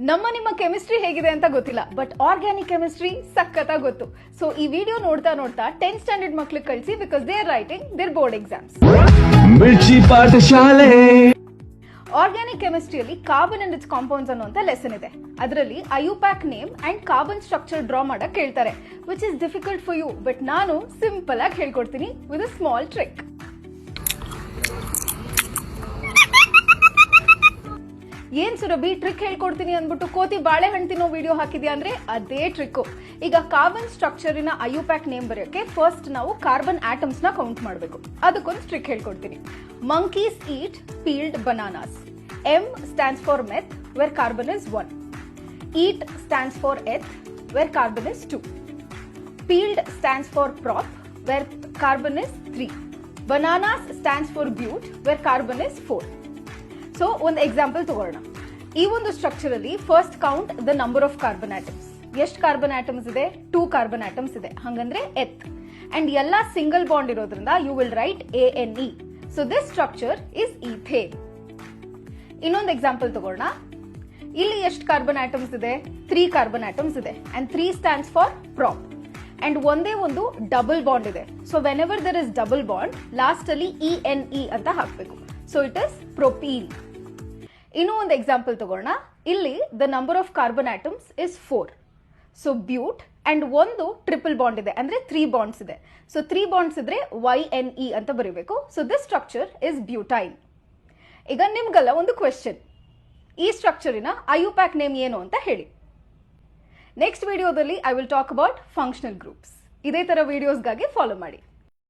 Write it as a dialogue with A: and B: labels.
A: ನಿಮ್ಮ ಕೆಮಿಸ್ಟ್ರಿ ಹೇಗಿದೆ ಅಂತ ಗೊತ್ತಿಲ್ಲ, ಬಟ್ ಆರ್ಗ್ಯಾನಿಕ್ ಕೆಮಿಸ್ಟ್ರಿ ಸಖತ್ತಾಗಿ ಗೊತ್ತು. ಸೊ ಈ ವಿಡಿಯೋ ನೋಡ್ತಾ 10th ಸ್ಟ್ಯಾಂಡರ್ಡ್ ಮಕ್ಳಿಗೆ ಕಳಿಸಿ, because they are writing their board exams.
B: Mirchi Pathashale.
A: Organic ಕೆಮಿಸ್ಟ್ರಿಯಲ್ಲಿ ಕಾರ್ಬನ್ ಅಂಡ್ ಇಟ್ಸ್ ಕಾಂಪೌಂಡ್ಸ್ ಅನ್ನುವಂತ ಲೆಸನ್ ಇದೆ. ಅದರಲ್ಲಿ IUPAC name and carbon structure draw ಮಾಡಕ್ ಹೇಳ್ತಾರೆ, which is difficult for you. But ನಾನು ಸಿಂಪಲ್ ಆಗಿ ಹೇಳ್ಕೊಡ್ತೀನಿ ವಿತ್ ಅ ಸ್ಮಾಲ್ ಟ್ರಿಕ್. ಏನ್ ಸುರಭಿ ಟ್ರಿಕ್ ಹೇಳ್ಕೊಡ್ತೀನಿ ಅಂದ್ಬಿಟ್ಟು ಕೋತಿ ಬಾಳೆಹಣ್ಣು ತಿನ್ನೋ ವಿಡಿಯೋ ಹಾಕಿದ್ಯಾ ಅಂದ್ರೆ ಅದೇ ಟ್ರಿಕ್. ಈಗ ಕಾರ್ಬನ್ ಸ್ಟ್ರಕ್ಚರಿನ ಐಯುಪ್ಯಾಕ್ ನೇಮ್ ಬರೆಯೋಕೆ ಫಸ್ಟ್ ನಾವು ಕಾರ್ಬನ್ ಆಟಮ್ಸ್ ನ ಕೌಂಟ್ ಮಾಡಬೇಕು. ಅದಕ್ಕೊಂದು ಟ್ರಿಕ್ ಹೇಳ್ಕೊಡ್ತೀನಿ. Monkeys eat peeled bananas. M stands for meth, where carbon is 1. Eat stands for eth, where carbon is 2. Peeled stands for prop, where carbon is 3. Bananas stands for bute, where carbon is 4. So ಒಂದು example ತಗೋಣ. ಈ ಒಂದು structure ಅಲ್ಲಿ first count the number of carbon atoms. ಎಷ್ಟು carbon atoms ಇದೆ? 2 carbon atoms ಇದೆ, ಹಂಗಂದ್ರೆ eth. And ಎಲ್ಲ ಸಿಂಗಲ್ ಬಾಂಡ್ ಇರೋದ್ರಿಂದ you will write ANE. So this structure is ethane. ಇನ್ನೊಂದು ಎಕ್ಸಾಂಪಲ್ ತಗೋಣ. ಇಲ್ಲಿ ಎಷ್ಟು ಕಾರ್ಬನ್ ಆಟಮ್ಸ್ ಇದೆ? 3 ಕಾರ್ಬನ್ ಆಟಮ್ಸ್ ಇದೆ. And 3 stands for prop. And ಒಂದೇ ಒಂದು ಡಬಲ್ ಬಾಂಡ್ ಇದೆ. So whenever there is double bond, last ಅಲ್ಲಿ ENE ಅಂತ ಹಾಕ್ಬೇಕು. So it is propene. ಇನ್ನೂ ಒಂದು ಎಕ್ಸಾಂಪಲ್ ತಗೋಣ. ಇಲ್ಲಿ the number of carbon atoms is 4. So but and ಒಂದು ಟ್ರಿಪಲ್ ಬಾಂಡ್ ಇದೆ, ಅಂದ್ರೆ 3 ಬಾಂಡ್ಸ್ ಇದೆ. ಸೊ 3 ಬಾಂಡ್ಸ್ ಇದ್ರೆ YNE ಅಂತ ಬರೀಬೇಕು. So this structure is butyl. ಈಗ ನಿಮ್ಗೆಲ್ಲ ಒಂದು ಕ್ವೆಶ್ಚನ್, ಈ ಸ್ಟ್ರಕ್ಚರಿನ ಐಯುಪ್ಯಾಕ್ ನೇಮ್ ಏನು ಅಂತ ಹೇಳಿ. ನೆಕ್ಸ್ಟ್ ವಿಡಿಯೋದಲ್ಲಿ I will talk about functional groups. ಇದೇ ತರ ವಿಡಿಯೋಸ್ಗಾಗಿ ಫಾಲೋ ಮಾಡಿ.